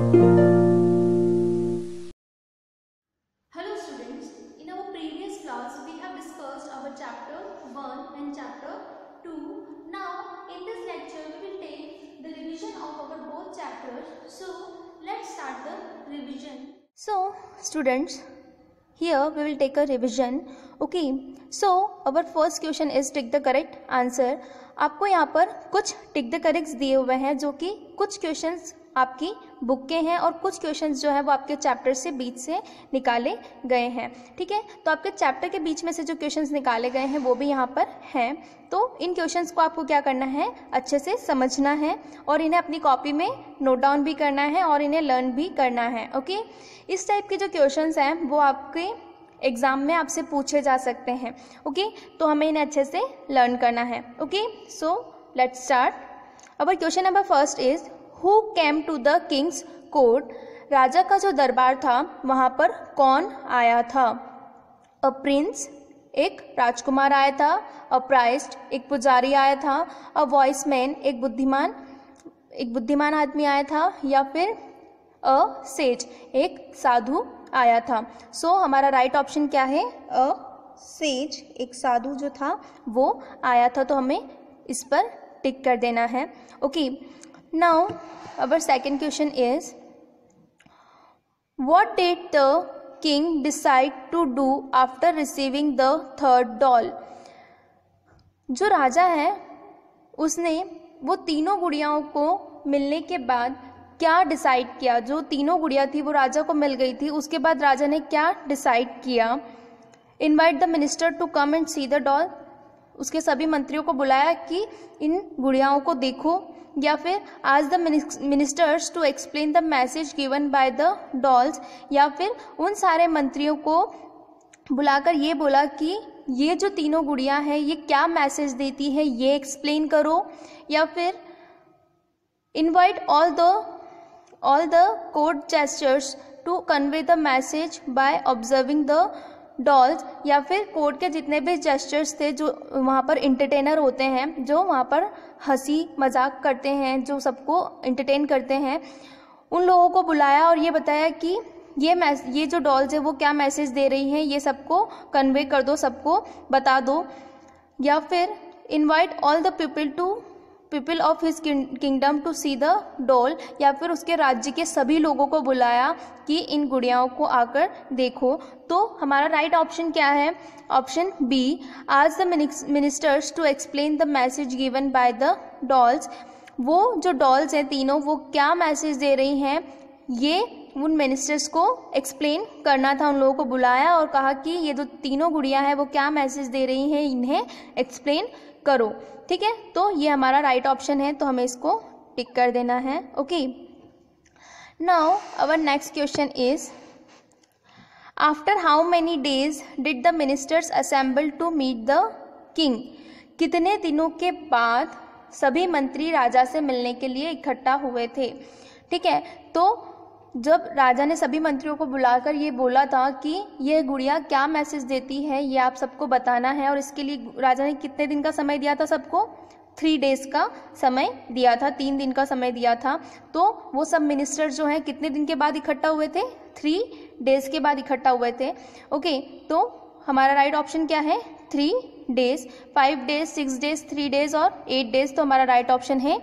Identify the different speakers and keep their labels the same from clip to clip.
Speaker 1: Hello students, in our previous class we have discussed our chapter 1 and chapter 2. Now in this lecture we will take the revision of our both chapters. So let's start the revision. So students, here we will take a revision. Okay, so our first question is tick the correct answer. आपको यहाँ पर कुछ tick the corrects दिए हुए हैं जो कि कुछ क्वेश्चंस आपकी बुक के हैं और कुछ क्वेश्चंस जो है वो आपके चैप्टर से बीच से निकाले गए हैं. ठीक है, तो आपके चैप्टर के बीच में से जो क्वेश्चंस निकाले गए हैं वो भी यहाँ पर हैं. तो इन क्वेश्चंस को आपको क्या करना है, अच्छे से समझना है और इन्हें अपनी कॉपी में नोट डाउन भी करना है और इन्हें लर्न भी करना है. ओके, इस टाइप के जो क्वेश्चंस हैं वो आपके एग्जाम में आपसे पूछे जा सकते हैं. ओके, तो हमें इन्हें अच्छे से लर्न करना है. Okay, so let's start. Our question number first is who came to the king's court. राजा का जो दरबार था वहाँ पर कौन आया था. अ प्रिंस, एक राजकुमार आया था. अ प्राइस्ट, एक पुजारी आया था. अ वॉइसमैन, एक बुद्धिमान आदमी आया था. या फिर अ सेज, एक साधु आया था. सो हमारा राइट ऑप्शन क्या है, अ सेज, एक साधु जो था वो आया था. तो हमें इस पर टिक कर देना है. Okay, now our second question is what did the king decide to do after receiving the third doll. जो राजा है उसने वो तीनों गुड़ियाओं को मिलने के बाद क्या डिसाइड किया. जो तीनों गुड़िया थी वो राजा को मिल गई थी, उसके बाद राजा ने क्या डिसाइड किया. Invite the minister to come and see the doll. उसके सभी मंत्रियों को बुलाया कि इन गुड़ियाओं को देखो. या फिर ask the ministers to explain the message given by the dolls. या फिर उन सारे मंत्रियों को बुलाकर ये बोला कि ये जो तीनों गुड़िया हैं ये क्या मैसेज देती है ये एक्सप्लेन करो. या फिर invite all the court gestures to convey the message by observing the dolls. या फिर कोर्ट के जितने भी जेस्चर्स थे जो वहाँ पर इंटरटेनर होते हैं, जो वहाँ पर हंसी मजाक करते हैं, जो सबको इंटरटेन करते हैं, उन लोगों को बुलाया और ये बताया कि ये जो डॉल्स है वो क्या मैसेज दे रही हैं, ये सबको कन्वे कर दो, सबको बता दो. या फिर invite all the people of his kingdom to see the doll. या फिर उसके राज्य के सभी लोगों को बुलाया कि इन गुड़ियाओं को आकर देखो. तो हमारा राइट ऑप्शन क्या है, option B. Ask the ministers to explain the message given by the dolls. वो जो डॉल्स हैं तीनों वो क्या मैसेज दे रही हैं ये उन मिनिस्टर्स को एक्सप्लेन करना था. उन लोगों को बुलाया और कहा कि ये जो तीनों गुड़िया हैं वो क्या मैसेज दे रही हैं, इन्हें एक्सप्लेन करो. ठीक है, तो ये हमारा राइट ऑप्शन है, तो हमें इसको टिक कर देना है. Okay, now our next question is after how many days did the ministers assemble to meet the king. कितने दिनों के बाद सभी मंत्री राजा से मिलने के लिए इकट्ठा हुए थे. ठीक है, तो जब राजा ने सभी मंत्रियों को बुलाकर ये बोला था कि ये गुड़िया क्या मैसेज देती है ये आप सबको बताना है, और इसके लिए राजा ने कितने दिन का समय दिया था सबको, 3 डेज का समय दिया था, 3 दिन का समय दिया था. तो वो सब मिनिस्टर जो हैं कितने दिन के बाद इकट्ठा हुए थे, 3 डेज के बाद इकट्ठा हुए थे. ओके, तो हमारा राइट ऑप्शन क्या है, 3 डेज. 5 डेज, 6 डेज, 3 डेज और 8 डेज. तो हमारा राइट ऑप्शन है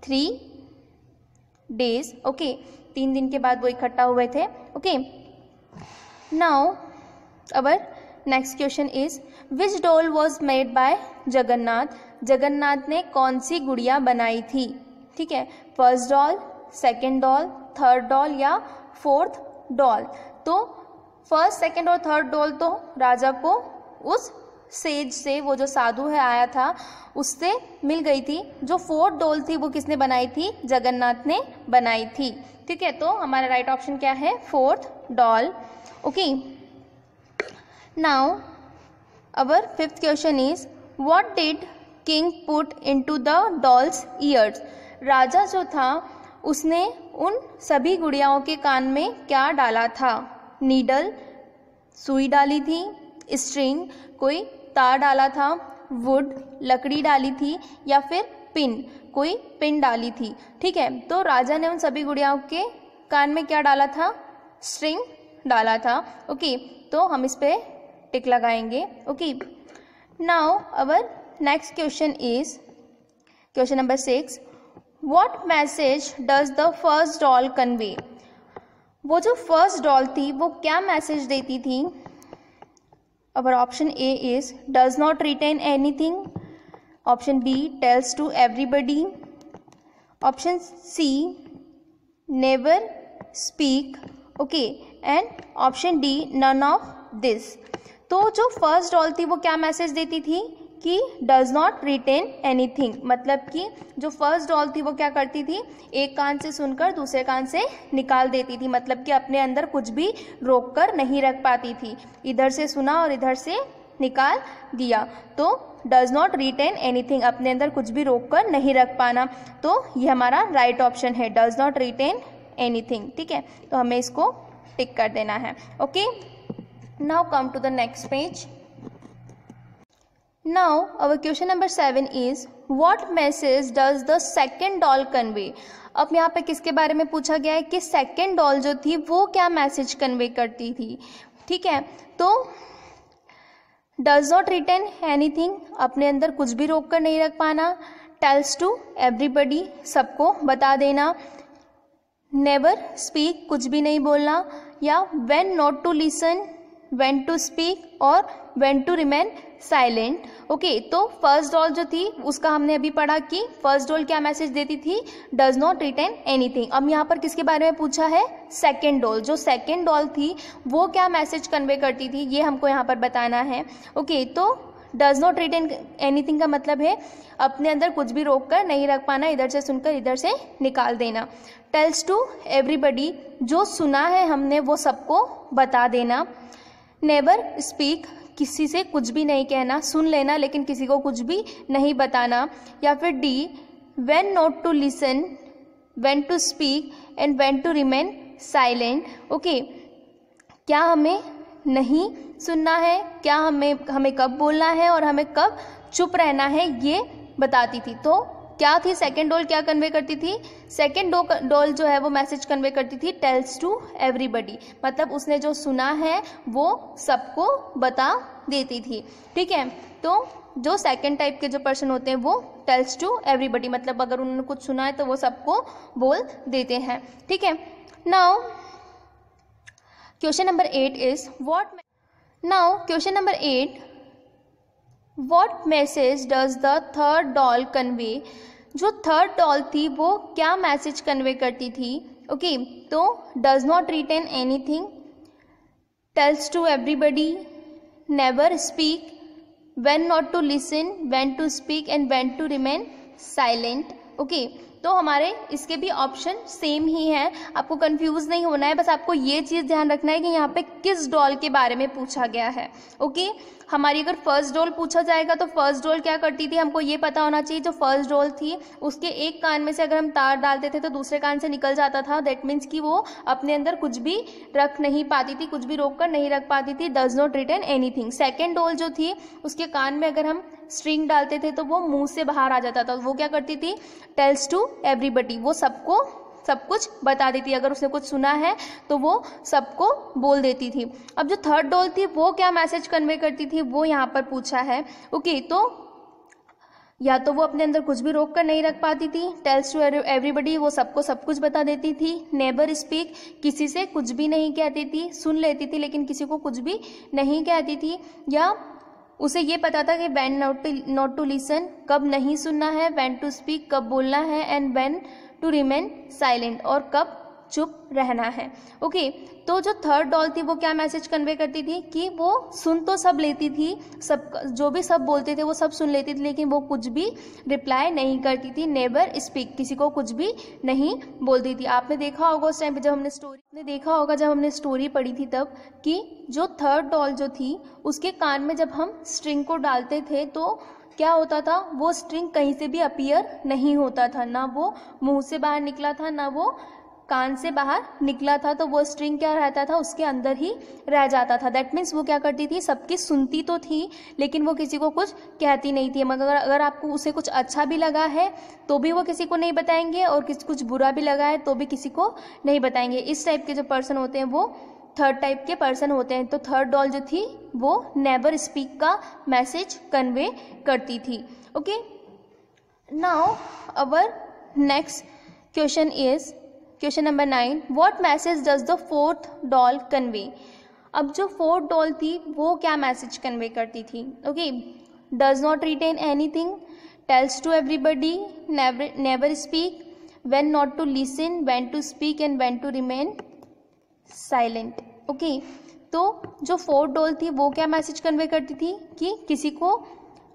Speaker 1: 3 डेज. ओके, 3 दिन के बाद वो इकट्ठा हुए थे. Okay, now our next question is which doll was made by Jagannath. Jagannath ने कौन सी गुड़िया बनाई थी. ठीक है, first doll, second doll, third doll या फोर्थ डॉल. तो फर्स्ट, सेकेंड और थर्ड डॉल तो राजा को उस सेज से, वो जो साधु है आया था, उससे मिल गई थी. जो फोर्थ डॉल थी वो किसने बनाई थी, जगन्नाथ ने बनाई थी. ठीक है, तो हमारा राइट ऑप्शन क्या है, fourth doll. Okay, now our fifth question is what did king put into the dolls ears. राजा जो था उसने उन सभी गुड़ियाओं के कान में क्या डाला था. नीडल, सुई डाली थी. स्ट्रिंग, कोई तार डाला था. वुड, लकड़ी डाली थी. या फिर पिन, कोई पिन डाली थी. ठीक है, तो राजा ने उन सभी गुड़ियाओं के कान में क्या डाला था, स्ट्रिंग डाला था। ओके, तो हम इस पे टिक लगाएंगे। Okay, now our next question is question number 6, what message does the first doll convey. वो जो फर्स्ट डॉल थी वो क्या मैसेज देती थी। Our option A is does not retain anything, option B tells to everybody, option C never speak, okay, and option D none of this. तो जो first doll थी वो क्या मैसेज देती थी कि डज नॉट रिटेन एनीथिंग, मतलब कि जो फर्स्ट डॉल थी वो क्या करती थी, एक कान से सुनकर दूसरे कान से निकाल देती थी, मतलब कि अपने अंदर कुछ भी रोक कर नहीं रख पाती थी, इधर से सुना और इधर से निकाल दिया। तो डज नॉट रिटेन एनीथिंग, अपने अंदर कुछ भी रोक कर नहीं रख पाना, तो ये हमारा राइट ऑप्शन है, डज नॉट रिटेन एनीथिंग। ठीक है, तो हमें इसको टिक कर देना है। Okay, now come to the next page. Now our question number 7 is what message does the second doll convey। अब यहाँ पे किसके बारे में पूछा गया है कि सेकेंड डॉल जो थी वो क्या मैसेज कन्वे करती थी। ठीक है, तो डज नॉट रिटेन एनीथिंग, अपने अंदर कुछ भी रोक कर नहीं रख पाना, टेल्स टू एवरीबडी, सबको बता देना, नेवर स्पीक, कुछ भी नहीं बोलना, या when not to listen, when to speak और when to remain silent. Okay, तो फर्स्ट डॉल जो थी उसका हमने अभी पढ़ा कि फर्स्ट डॉल क्या मैसेज देती थी, डज नॉट रिटेन एनीथिंग। अब यहाँ पर किसके बारे में पूछा है, सेकेंड डॉल। जो सेकेंड डॉल थी वो क्या मैसेज कन्वे करती थी ये हमको यहाँ पर बताना है। ओके, तो डज नॉट रिटेन एनीथिंग का मतलब है अपने अंदर कुछ भी रोक कर नहीं रख पाना, इधर से सुनकर इधर से निकाल देना। टेल्स टू एवरीबडी, जो सुना है हमने वो सबको बता देना। नेवर स्पीक, किसी से कुछ भी नहीं कहना, सुन लेना लेकिन किसी को कुछ भी नहीं बताना। या फिर D, when not to listen, when to speak and when to remain silent. Okay, क्या हमें नहीं सुनना है, क्या हमें कब बोलना है और हमें कब चुप रहना है, ये बताती थी। तो क्या थी सेकेंड डॉल, क्या कन्वे करती थी, सेकेंड डॉल जो है वो मैसेज कन्वे करती थी टेल्स टू एवरीबडी, मतलब उसने जो सुना है वो सबको बता देती थी। ठीक है, तो जो सेकेंड टाइप के जो पर्सन होते हैं वो टेल्स टू एवरीबडी, मतलब अगर उन्होंने कुछ सुना है तो वो सबको बोल देते हैं। ठीक है, now question number 8 is question number 8, what message does the third doll convey. जो थर्ड डॉल थी वो क्या मैसेज कन्वे करती थी। ओके, तो does not retain anything, tells to everybody, never speak, when not to listen, when to speak and when to remain silent. Okay, तो हमारे इसके भी ऑप्शन सेम ही हैं, आपको कंफ्यूज नहीं होना है, बस आपको ये चीज़ ध्यान रखना है कि यहाँ पे किस डॉल के बारे में पूछा गया है। ओके, हमारी अगर फर्स्ट डॉल पूछा जाएगा तो फर्स्ट डॉल क्या करती थी, हमको ये पता होना चाहिए। जो फर्स्ट डॉल थी उसके एक कान में से अगर हम तार डालते थे तो दूसरे कान से निकल जाता था, दैट मीन्स कि वो अपने अंदर कुछ भी रख नहीं पाती थी, कुछ भी रोक कर नहीं रख पाती थी, does not retain anything. Second doll जो थी उसके कान में अगर हम स्ट्रिंग डालते थे तो वो मुंह से बाहर आ जाता था, वो क्या करती थी, टेल्स टू एवरीबडी, वो सबको सब कुछ बता देती, अगर उसने कुछ सुना है तो वो सबको बोल देती थी। अब जो थर्ड डॉल थी वो क्या मैसेज कन्वे करती थी वो यहाँ पर पूछा है। ओके, तो या तो वो अपने अंदर कुछ भी रोक कर नहीं रख पाती थी, टेल्स टू एवरीबडी, वो सबको सब कुछ बता देती थी, नेवर स्पीक, किसी से कुछ भी नहीं कहती थी, सुन लेती थी लेकिन किसी को कुछ भी नहीं कहती थी, या उसे ये पता था कि व्हेन नॉट टू लिसन, कब नहीं सुनना है, व्हेन टू स्पीक, कब बोलना है, and when to remain silent, और कब चुप रहना है। ओके, तो जो थर्ड डॉल थी वो क्या मैसेज कन्वे करती थी कि वो सुन तो सब लेती थी, सब जो भी सब बोलते थे वो सब सुन लेती थी, लेकिन वो कुछ भी रिप्लाई नहीं करती थी, नेवर स्पीक, किसी को कुछ भी नहीं बोलती थी। आपने देखा होगा उस टाइम पे जब हमने स्टोरी पढ़ी थी तब, कि जो थर्ड डॉल जो थी उसके कान में जब हम स्ट्रिंग को डालते थे तो क्या होता था, वो स्ट्रिंग कहीं से भी अपीयर नहीं होता था, ना वो मुंह से बाहर निकला था, ना वो कान से बाहर निकला था तो वो स्ट्रिंग क्या रहता था, उसके अंदर ही रह जाता था। दैट मीन्स वो क्या करती थी, सबकी सुनती तो थी लेकिन वो किसी को कुछ कहती नहीं थी। मगर अगर आपको उसे कुछ अच्छा भी लगा है तो भी वो किसी को नहीं बताएंगे, और कुछ बुरा भी लगा है तो भी किसी को नहीं बताएंगे। इस टाइप के जो पर्सन होते हैं वो थर्ड टाइप के पर्सन होते हैं। तो थर्ड डॉल जो थी वो नेवर स्पीक का मैसेज कन्वे करती थी। Okay, now our next question is question number 9, what message does the fourth doll convey. अब जो फोर्थ डॉल थी वो क्या मैसेज कन्वे करती थी। Okay, does not retain anything, tells to everybody, never speak, when not to listen, when to speak and when to remain silent. Okay, तो जो fourth doll थी वो क्या मैसेज कन्वे करती थी कि किसी को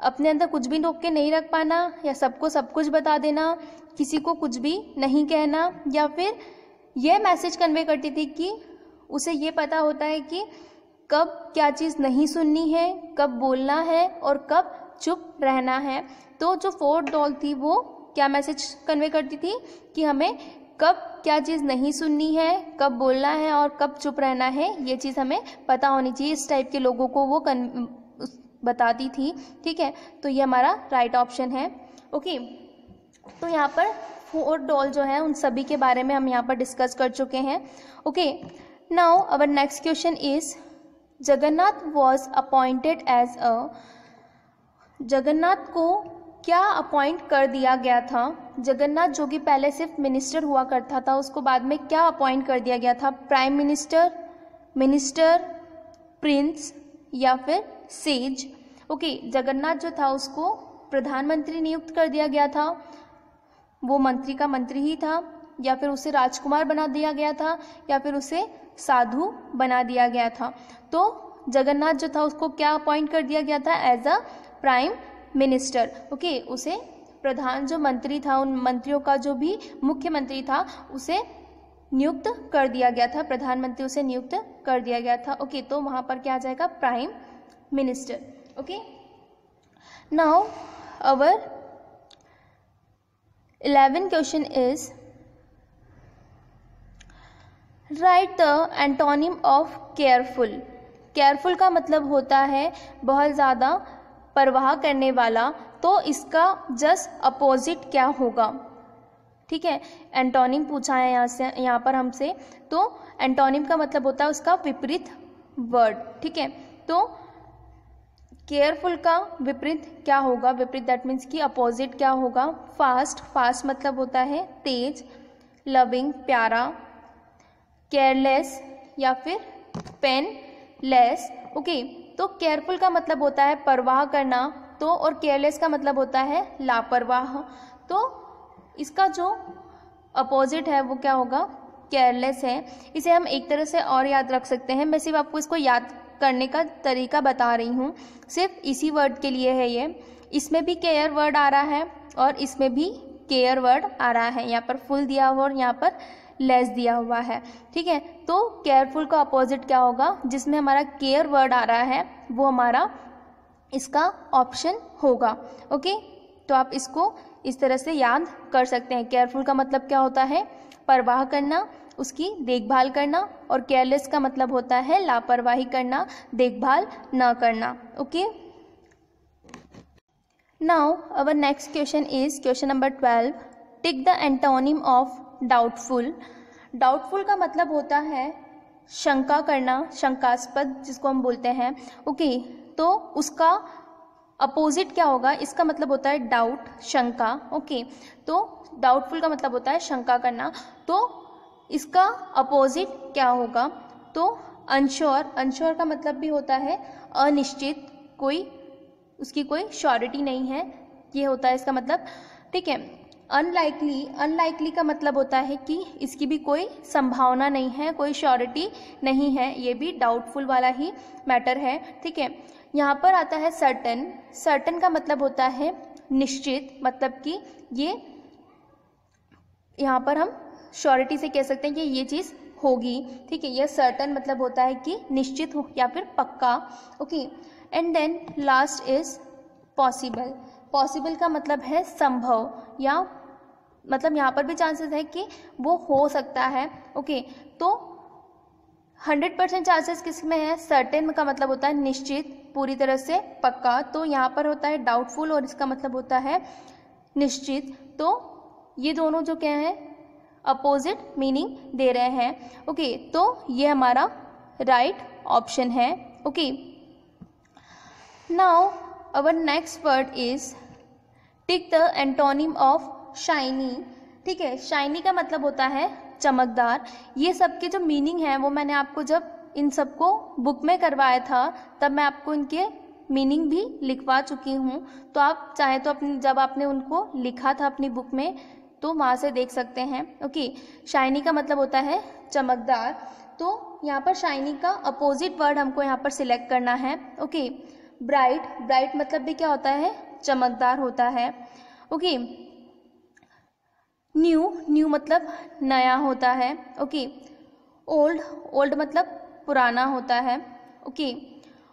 Speaker 1: अपने अंदर कुछ भी रोक के नहीं रख पाना, या सबको सब कुछ बता देना, किसी को कुछ भी नहीं कहना, या फिर यह मैसेज कन्वे करती थी कि उसे ये पता होता है कि कब क्या चीज़ नहीं सुननी है, कब बोलना है और कब चुप रहना है। तो जो फोर्थ डॉल थी वो क्या मैसेज कन्वे करती थी कि हमें कब क्या चीज़ नहीं सुननी है, कब बोलना है और कब चुप रहना है, ये चीज़ हमें पता होनी चाहिए। इस टाइप के लोगों को वो बताती थी। ठीक है, तो ये हमारा राइट ऑप्शन है। ओके, तो यहाँ पर फोर्थ डॉल जो है उन सभी के बारे में हम यहाँ पर डिस्कस कर चुके हैं। Okay, now our next question is Jagannath was appointed as a, Jagannath को क्या अपॉइंट कर दिया गया था। जगन्नाथ जो कि पहले सिर्फ मिनिस्टर हुआ करता था, उसको बाद में क्या अपॉइंट कर दिया गया था, प्राइम मिनिस्टर, मिनिस्टर, प्रिंस या फिर सेज। ओके, जगन्नाथ जो था उसको प्रधानमंत्री नियुक्त कर दिया गया था, वो मंत्री का मंत्री ही था, या फिर उसे राजकुमार बना दिया गया था, या फिर उसे साधु बना दिया गया था। तो जगन्नाथ जो था उसको क्या अपॉइंट कर दिया गया था, as a prime minister. Okay, उसे प्रधान जो मंत्री था, उन मंत्रियों का जो भी मुख्यमंत्री था उसे नियुक्त कर दिया गया था, प्रधानमंत्री उसे नियुक्त कर दिया गया था। ओके, तो वहाँ पर क्या आ जाएगा, prime minister. Okay, now our 11th question is right the antonym of careful. Careful का मतलब होता है बहुत ज़्यादा परवाह करने वाला, तो इसका जस्ट अपोजिट क्या होगा। ठीक है, एंटोनिम पूछा है यहाँ पर हमसे, तो एंटोनिम का मतलब होता है उसका विपरीत वर्ड। ठीक है, तो केयरफुल का विपरीत क्या होगा, विपरीत दैट मीन्स कि अपोजिट क्या होगा। फास्ट, फास्ट मतलब होता है तेज, लविंग प्यारा, केयरलेस या फिर पेनलेस। ओके, तो केयरफुल का मतलब होता है परवाह करना, तो और केयरलेस का मतलब होता है लापरवाह। तो इसका जो अपोजिट है वो क्या होगा, केयरलेस है। इसे हम एक तरह से और याद रख सकते हैं, मैं सिर्फ आपको इसको याद करने का तरीका बता रही हूँ, सिर्फ इसी वर्ड के लिए है ये। इसमें भी केयर वर्ड आ रहा है और इसमें भी केयर वर्ड आ रहा है, यहाँ पर फुल दिया हुआ और यहाँ पर लेस दिया हुआ है। ठीक है, तो केयरफुल का अपोजिट क्या होगा, जिसमें हमारा केयर वर्ड आ रहा है वो हमारा इसका ऑप्शन होगा। ओके, तो आप इसको इस तरह से याद कर सकते हैं। केयरफुल का मतलब क्या होता है, परवाह करना, उसकी देखभाल करना, और केयरलेस का मतलब होता है लापरवाही करना, देखभाल न करना। Okay, now our next question is question number 12, tick the antonym of doubtful. Doubtful का मतलब होता है शंका करना, शंकास्पद जिसको हम बोलते हैं। ओके, तो उसका अपोजिट क्या होगा, इसका मतलब होता है डाउट, शंका। ओके, तो डाउटफुल का मतलब होता है शंका करना, तो इसका अपोजिट क्या होगा, तो अनश्योर। अनश्योर का मतलब भी होता है अनिश्चित, कोई उसकी कोई श्योरिटी नहीं है, ये होता है इसका मतलब। ठीक है, अनलाइकली, अनलाइकली का मतलब होता है कि इसकी भी कोई संभावना नहीं है, कोई श्योरिटी नहीं है, ये भी डाउटफुल वाला ही मैटर है। ठीक है, यहाँ पर आता है सर्टन। सर्टन का मतलब होता है निश्चित, मतलब कि ये यहाँ पर हम श्योरिटी से कह सकते हैं कि ये चीज़ होगी। ठीक है, यह सर्टन मतलब होता है कि निश्चित हो या फिर पक्का। Okay, and then last is possible. Possible का मतलब है संभव या मतलब यहाँ पर भी चांसेस है कि वो हो सकता है। ओके, तो 100% चांसेस किस में है? सर्टेन का मतलब होता है निश्चित, पूरी तरह से पक्का, तो यहाँ पर होता है डाउटफुल और इसका मतलब होता है निश्चित। तो ये दोनों जो क्या है अपोजिट मीनिंग दे रहे हैं। ओके, तो ये हमारा राइट ऑप्शन है। Okay, now our next word is tick the antonym of shiny. ठीक है, शाइनी का मतलब होता है चमकदार। ये सब के जो मीनिंग है वो मैंने आपको जब इन सबको बुक में करवाया था तब मैं आपको इनके मीनिंग भी लिखवा चुकी हूँ, तो आप चाहे तो अपनी जब आपने उनको लिखा था अपनी बुक में तो वहाँ से देख सकते हैं। ओके, शाइनी का मतलब होता है चमकदार, तो यहाँ पर शाइनी का अपोजिट वर्ड हमको यहाँ पर सिलेक्ट करना है। ओके, ब्राइट, ब्राइट मतलब भी क्या होता है? चमकदार होता है। ओके, न्यू, न्यू मतलब नया होता है। ओके, ओल्ड, ओल्ड मतलब पुराना होता है। ओके,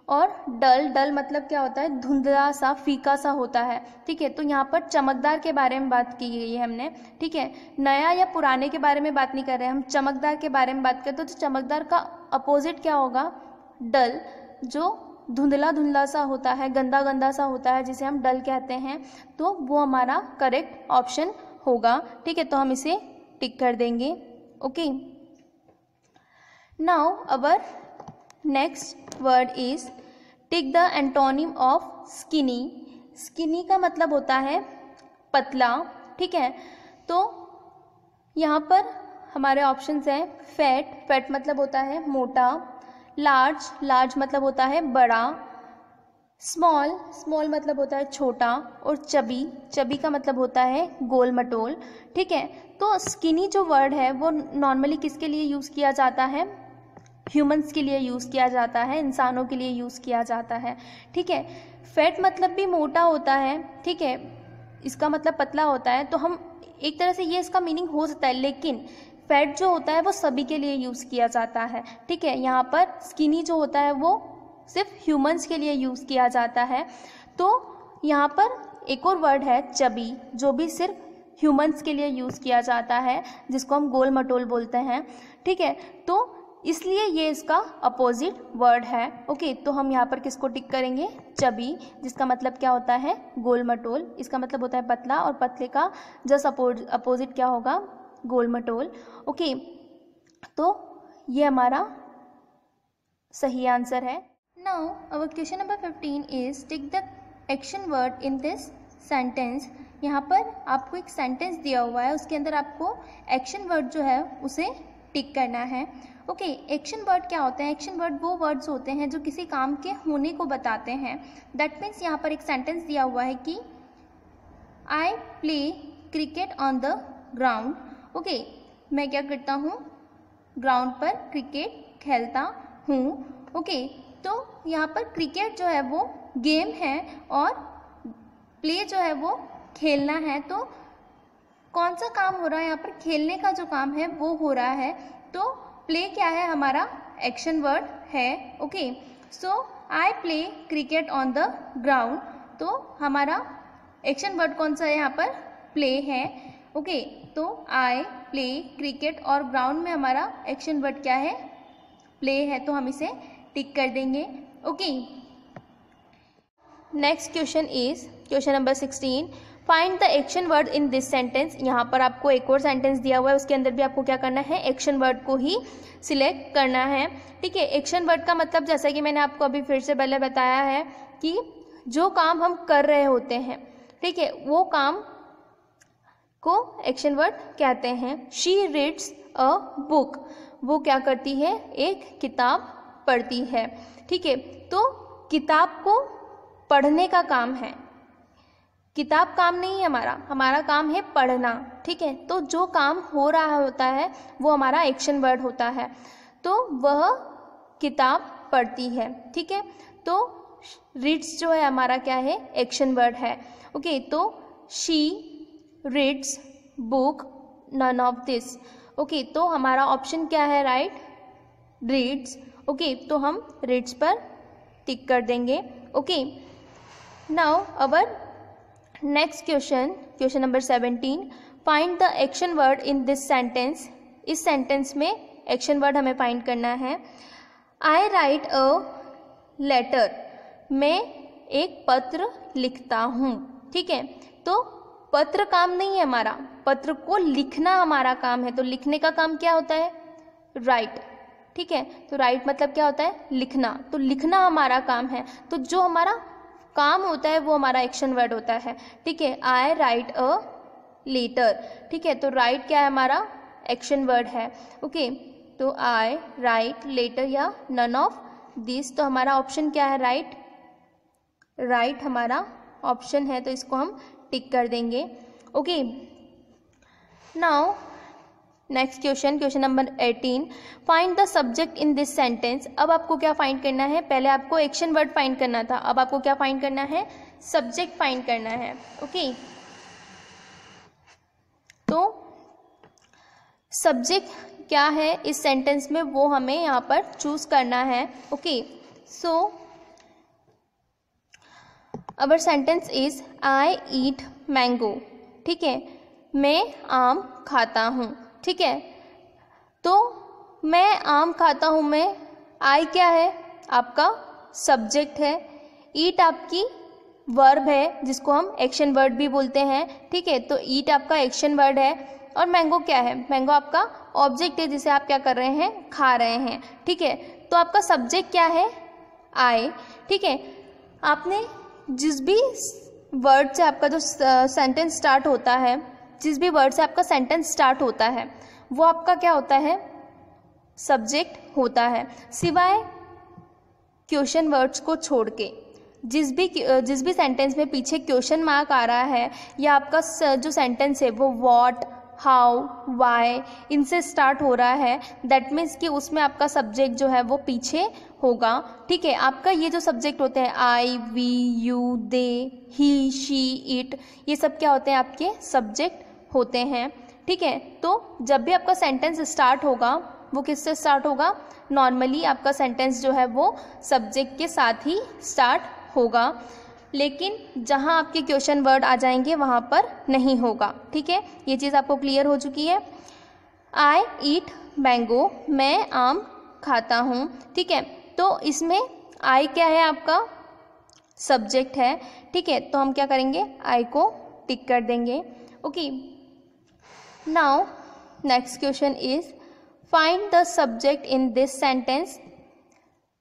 Speaker 1: और डल, डल मतलब क्या होता है? धुंधला सा, फीका सा होता है। ठीक है, तो यहाँ पर चमकदार के बारे में बात की गई है हमने। ठीक है, नया या पुराने के बारे में बात नहीं कर रहे हैं हम, चमकदार के बारे में बात करते हैं। तो चमकदार का अपोजिट क्या होगा? डल, जो धुंधला धुंधला सा होता है, गंदा गंदा सा होता है, जिसे हम डल कहते हैं, तो वो हमारा करेक्ट ऑप्शन होगा। ठीक है, तो हम इसे टिक कर देंगे। Okay, now our next word is tick the antonym of skinny. Skinny का मतलब होता है पतला। ठीक है, तो यहाँ पर हमारे ऑप्शंस हैं फैट, फैट मतलब होता है मोटा, लार्ज, लार्ज मतलब होता है बड़ा, स्मॉल, स्मॉल मतलब होता है छोटा, और चबी, चबी का मतलब होता है गोल मटोल। ठीक है, तो स्किनी जो वर्ड है वो नॉर्मली किसके लिए यूज़ किया जाता है? ह्यूमंस के लिए यूज़ किया जाता है, इंसानों के लिए यूज़ किया जाता है। ठीक है, फैट मतलब भी मोटा होता है। ठीक है, इसका मतलब पतला होता है, तो हम एक तरह से ये इसका मीनिंग हो सकता है, लेकिन फैट जो होता है वो सभी के लिए यूज़ किया जाता है। ठीक है, यहाँ पर स्किनी जो होता है वो सिर्फ ह्यूमंस के लिए यूज़ किया जाता है। तो यहाँ पर एक और वर्ड है चबी, जो भी सिर्फ ह्यूमंस के लिए यूज़ किया जाता है, जिसको हम गोल मटोल बोलते हैं। ठीक है, तो इसलिए ये इसका अपोजिट वर्ड है। ओके, तो हम यहाँ पर किसको टिक करेंगे? चबी, जिसका मतलब क्या होता है? गोल मटोल। इसका मतलब होता है पतला, और पतले का जस्ट अपोजिट क्या होगा? गोल मटोल। ओके, तो ये हमारा सही आंसर है। Now our question number 15 is tick the action word in this sentence. यहाँ पर आपको एक सेंटेंस दिया हुआ है, उसके अंदर आपको एक्शन वर्ड जो है उसे टिक करना है। ओके, एक्शन वर्ड क्या होते हैं? एक्शन वर्ड वो वर्ड्स होते हैं जो किसी काम के होने को बताते हैं। दैट मीन्स यहाँ पर एक सेंटेंस दिया हुआ है कि I play cricket on the ground. Okay, मैं क्या करता हूँ? ग्राउंड पर क्रिकेट खेलता हूँ। ओके, तो यहाँ पर क्रिकेट जो है वो गेम है और प्ले जो है वो खेलना है। तो कौन सा काम हो रहा है यहाँ पर? खेलने का जो काम है वो हो रहा है। तो प्ले क्या है? हमारा एक्शन वर्ड है। Okay, so I play cricket on the ground, तो हमारा एक्शन वर्ड कौन सा है यहाँ पर? प्ले है। ओके, तो आई प्ले क्रिकेट और ग्राउंड में हमारा एक्शन वर्ड क्या है? प्ले है, तो हम इसे टिक कर देंगे। Okay, next question is question number 16, find the action word in this sentence. यहाँ पर आपको एक और सेंटेंस दिया हुआ है, उसके अंदर भी आपको क्या करना है? एक्शन वर्ड को ही सिलेक्ट करना है। ठीक है, एक्शन वर्ड का मतलब जैसा कि मैंने आपको अभी फिर से पहले बताया है कि जो काम हम कर रहे होते हैं, ठीक है, वो काम को एक्शन वर्ड कहते हैं। शी रीड्स अ बुक, वो क्या करती है? एक किताब पढ़ती है। ठीक है, तो किताब को पढ़ने का काम है, किताब काम नहीं है हमारा, हमारा काम है पढ़ना। ठीक है, तो जो काम हो रहा होता है वो हमारा एक्शन वर्ड होता है, तो वह किताब पढ़ती है। ठीक है, तो रीड्स जो है हमारा क्या है? एक्शन वर्ड है। ओके, तो she reads book none of this. Okay, तो हमारा ऑप्शन क्या है? Right, reads. ओके, तो हम रीड्स पर टिक कर देंगे। Okay, now our next question, question number 17, find the action word in this sentence. इस सेंटेंस में एक्शन वर्ड हमें फाइंड करना है। आई राइट अ लेटर, मैं एक पत्र लिखता हूँ। ठीक है, तो पत्र काम नहीं है हमारा, पत्र को लिखना हमारा काम है। तो लिखने का काम क्या होता है? राइट। ठीक है, तो राइट मतलब क्या होता है? लिखना। तो लिखना हमारा काम है, तो जो हमारा काम होता है वो हमारा एक्शन वर्ड होता है। ठीक है, आई राइट अ लेटर। ठीक है, तो राइट क्या है? हमारा एक्शन वर्ड है। ओके, तो आई राइट लेटर या नन ऑफ दिस। तो हमारा ऑप्शन क्या है? राइट। राइट हमारा ऑप्शन है, तो इसको हम टिक कर देंगे। Okay, now next question, question number 18, find the subject in this sentence. अब आपको क्या फाइंड करना है? पहले आपको एक्शन वर्ड फाइंड करना था, अब आपको क्या फाइंड करना है? सब्जेक्ट फाइंड करना है। ओके, तो सब्जेक्ट क्या है इस सेंटेंस में वो हमें यहाँ पर चूज करना है। Okay, so our sentence is I eat mango. ठीक है, मैं आम खाता हूँ। ठीक है, तो मैं आम खाता हूँ में आई क्या है? आपका सब्जेक्ट है। ईट आपकी वर्ब है जिसको हम एक्शन वर्ड भी बोलते हैं। ठीक है, तो ईट आपका एक्शन वर्ड है और मैंगो क्या है? मैंगो आपका ऑब्जेक्ट है जिसे आप क्या कर रहे हैं? खा रहे हैं। ठीक है, तो आपका सब्जेक्ट क्या है? आई। ठीक है, आपने जिस भी वर्ड से आपका जो सेंटेंस स्टार्ट होता है, जिस भी वर्ड से आपका सेंटेंस स्टार्ट होता है वो आपका क्या होता है? सब्जेक्ट होता है, सिवाय क्वेश्चन वर्ड्स को छोड़ के। जिस भी सेंटेंस में पीछे क्वेश्चन मार्क आ रहा है या आपका जो सेंटेंस है वो व्हाट, हाउ, वाई इनसे स्टार्ट हो रहा है, दैट मीन्स कि उसमें आपका सब्जेक्ट जो है वो पीछे होगा। ठीक है, आपका ये जो सब्जेक्ट होते हैं I, we, you, they, he, she, it, ये सब क्या होते हैं? आपके सब्जेक्ट होते हैं। ठीक है, तो जब भी आपका सेंटेंस स्टार्ट होगा वो किससे स्टार्ट होगा? नॉर्मली आपका सेंटेंस जो है वो सब्जेक्ट के साथ ही स्टार्ट होगा, लेकिन जहाँ आपके क्वेश्चन वर्ड आ जाएंगे वहाँ पर नहीं होगा। ठीक है, ये चीज़ आपको क्लियर हो चुकी है। आई ईट मैंगो, मैं आम खाता हूँ। ठीक है, तो इसमें आई क्या है? आपका सब्जेक्ट है। ठीक है, तो हम क्या करेंगे? आई को टिक कर देंगे। Okay, now next question is find the subject in this sentence.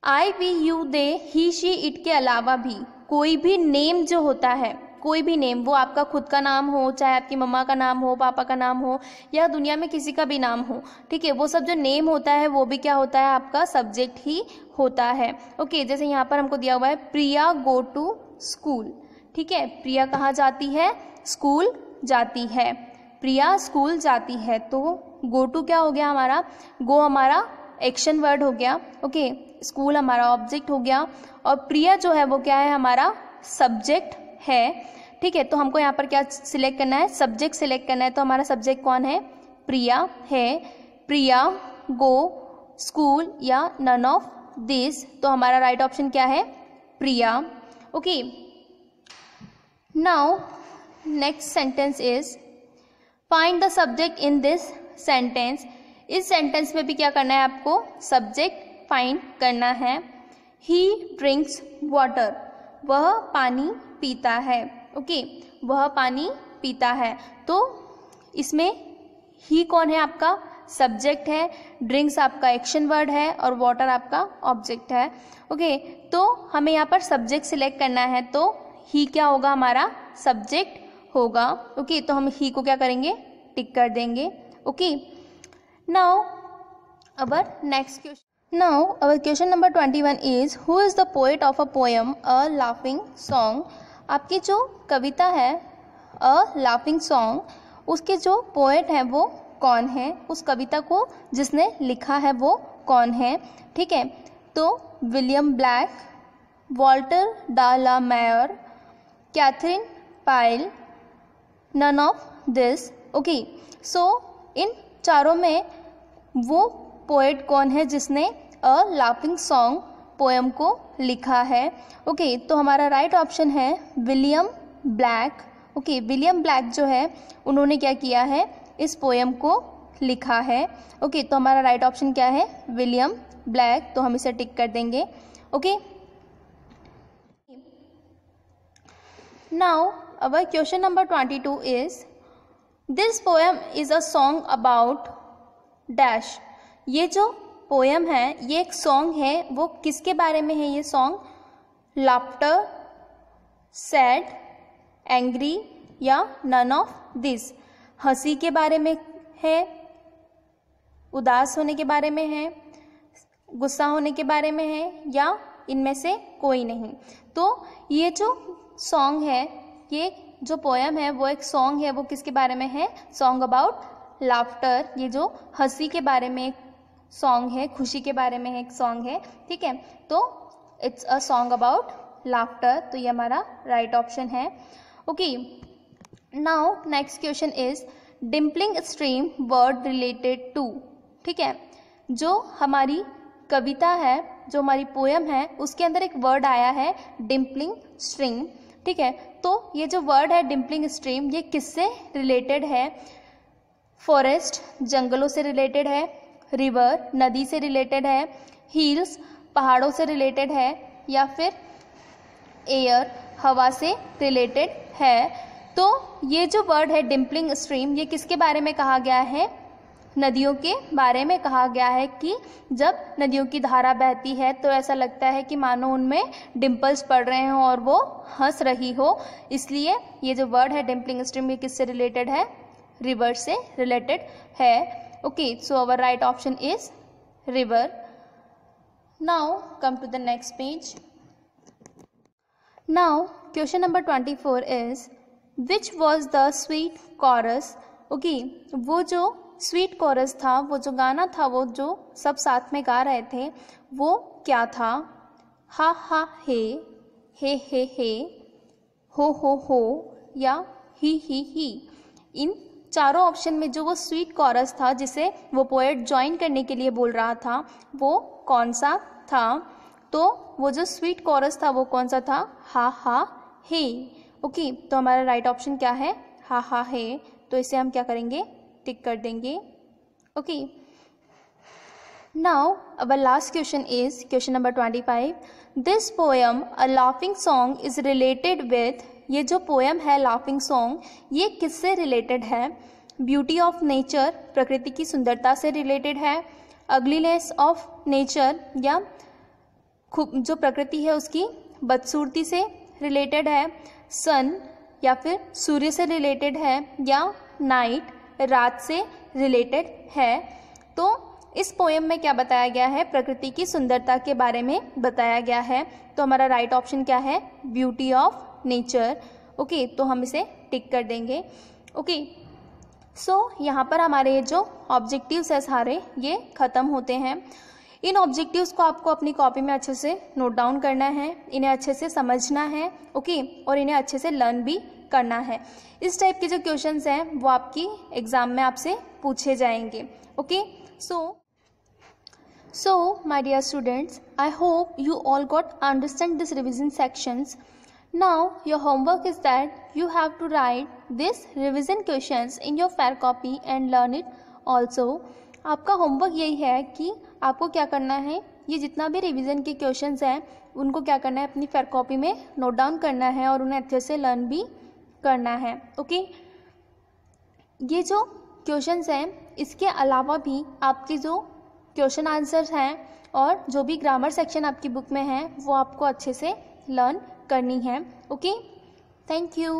Speaker 1: I, we, you, they, he, she, it के अलावा भी कोई भी नेम जो होता है, कोई भी नेम, वो आपका खुद का नाम हो, चाहे आपकी मम्मा का नाम हो, पापा का नाम हो, या दुनिया में किसी का भी नाम हो। ठीक है, वो सब जो नेम होता है वो भी क्या होता है? आपका सब्जेक्ट ही होता है। ओके, जैसे यहाँ पर हमको दिया हुआ है प्रिया गो टू स्कूल। ठीक है, प्रिया कहाँ जाती है? स्कूल जाती है। प्रिया स्कूल जाती है, तो गो टू क्या हो गया हमारा? गो हमारा एक्शन वर्ड हो गया। ओके, स्कूल हमारा ऑब्जेक्ट हो गया और प्रिया जो है वो क्या है? हमारा सब्जेक्ट है। ठीक है, तो हमको यहाँ पर क्या सिलेक्ट करना है? सब्जेक्ट सिलेक्ट करना है। तो हमारा सब्जेक्ट कौन है? प्रिया है। प्रिया गो स्कूल या नन ऑफ दिस, तो हमारा राइट ऑप्शन क्या है? Priya. Okay, now next sentence is find the subject in this sentence. इस सेंटेंस में भी क्या करना है? आपको सब्जेक्ट फाइंड करना है। ही ड्रिंक्स वाटर, वह पानी पीता है। ओके, वह पानी पीता है, तो इसमें ही कौन है? आपका सब्जेक्ट है, ड्रिंक्स आपका एक्शन वर्ड है और वाटर आपका ऑब्जेक्ट है। ओके, तो हमें यहाँ पर सब्जेक्ट सिलेक्ट करना है, तो ही क्या होगा? हमारा सब्जेक्ट होगा। ओके, तो हम ही को क्या करेंगे? टिक कर देंगे। Okay, now our next question. Now our question number 21 is who is the poet of a poem A Laughing Song। आपकी जो कविता है A Laughing Song, उसके जो पोएट है वो कौन है? उस कविता को जिसने लिखा है वो कौन है? ठीक है, तो William Black, Walter de la Mare, Catherine Pyle, none of this. Okay, so इन चारों में वो पोएट कौन है जिसने अ लाफिंग सॉन्ग पोएम को लिखा है? ओके, तो हमारा राइट ऑप्शन है William black, okay, William black जो है उन्होंने क्या किया है, इस पोएम को लिखा है। ओके, तो हमारा राइट ऑप्शन क्या है, विलियम ब्लैक, तो हम इसे टिक कर देंगे। Okay, now our question number 22 is this poem is a song about dash. ये जो पोएम है ये एक सॉन्ग है, वो किसके बारे में है ये सॉन्ग, लाफ्टर, सैड, एंग्री या नन ऑफ दिस। हंसी के बारे में है, उदास होने के बारे में है, गुस्सा होने के बारे में है, या इनमें से कोई नहीं। तो ये जो सॉन्ग है, ये जो पोएम है वो एक सॉन्ग है, वो किसके बारे में है, सॉन्ग अबाउट लाफ्टर। ये जो हंसी के बारे में एक सॉन्ग है, खुशी के बारे में एक सॉन्ग है, ठीक है। तो it's a song about laughter, तो ये हमारा राइट ऑप्शन है। Okay, now next question is dimpling stream word related to. ठीक है, जो हमारी कविता है, जो हमारी पोएम है, उसके अंदर एक वर्ड आया है डिम्पलिंग स्ट्रीम। ठीक है, तो ये जो वर्ड है डिम्पलिंग स्ट्रीम, ये किससे रिलेटेड है, फॉरेस्ट, जंगलों से रिलेटेड है, रिवर, नदी से रिलेटेड है, हिल्स, पहाड़ों से रिलेटेड है, या फिर एयर, हवा से रिलेटेड है। तो ये जो वर्ड है डिम्पलिंग स्ट्रीम, ये किसके बारे में कहा गया है, नदियों के बारे में कहा गया है कि जब नदियों की धारा बहती है तो ऐसा लगता है कि मानो उनमें डिम्पल्स पड़ रहे हों और वो हंस रही हो, इसलिए ये जो वर्ड है डिम्पलिंग स्ट्रीम, ये किससे रिलेटेड है, रिवर से रिलेटेड है। Okay, so our right option is river. Now come to the next page. Now question number 24 is which was the sweet chorus. Okay, वो जो स्वीट कोरस था, वो जो गाना था, वो जो सब साथ में गा रहे थे, वो क्या था, हा हे, हे, हो या ही। इन चारों ऑप्शन में जो वो स्वीट कोरस था जिसे वो पोएट ज्वाइन करने के लिए बोल रहा था, वो कौन सा था। तो वो जो स्वीट कोरस था वो कौन सा था, हा हे। ओके, तो हमारा राइट ऑप्शन क्या है, हा हे। तो इसे हम क्या करेंगे, टिक कर देंगे। Okay, now our last question is question number 25। This poem a laughing song is related with. ये जो पोएम है लाफिंग सॉन्ग, ये किससे रिलेटेड है, ब्यूटी ऑफ नेचर, प्रकृति की सुंदरता से रिलेटेड है, अगलीनेस ऑफ नेचर, या जो प्रकृति है उसकी बदसूरती से रिलेटेड है, सन या फिर सूर्य से रिलेटेड है, या नाइट, रात से रिलेटेड है। तो इस पोएम में क्या बताया गया है, प्रकृति की सुंदरता के बारे में बताया गया है। तो हमारा राइट ऑप्शन क्या है, ब्यूटी ऑफ नेचर। ओके, तो हम इसे टिक कर देंगे। ओके, सो यहाँ पर हमारे जो ऑब्जेक्टिव्स है सारे ये ख़त्म होते हैं। इन ऑब्जेक्टिव्स को आपको अपनी कॉपी में अच्छे से नोट डाउन करना है, इन्हें अच्छे से समझना है। ओके, और इन्हें अच्छे से लर्न भी करना है। इस टाइप के जो क्वेश्चंस हैं वो आपकी एग्जाम में आपसे पूछे जाएंगे। Okay, so my dear students, I hope you all got understand this revision sections. Now your homework is that you have to write this revision questions in your fair copy and learn it also. आपका homework यही है कि आपको क्या करना है, ये जितना भी रिवीजन के क्वेश्चंस हैं उनको क्या करना है, अपनी फेयर कॉपी में नोट डाउन करना है और उन्हें अच्छे से लर्न भी करना है। ओके, ये जो क्वेश्चंस हैं इसके अलावा भी आपके जो क्वेश्चन आंसर्स हैं और जो भी ग्रामर सेक्शन आपकी बुक में है वो आपको अच्छे से लर्न करनी है। Okay, thank you.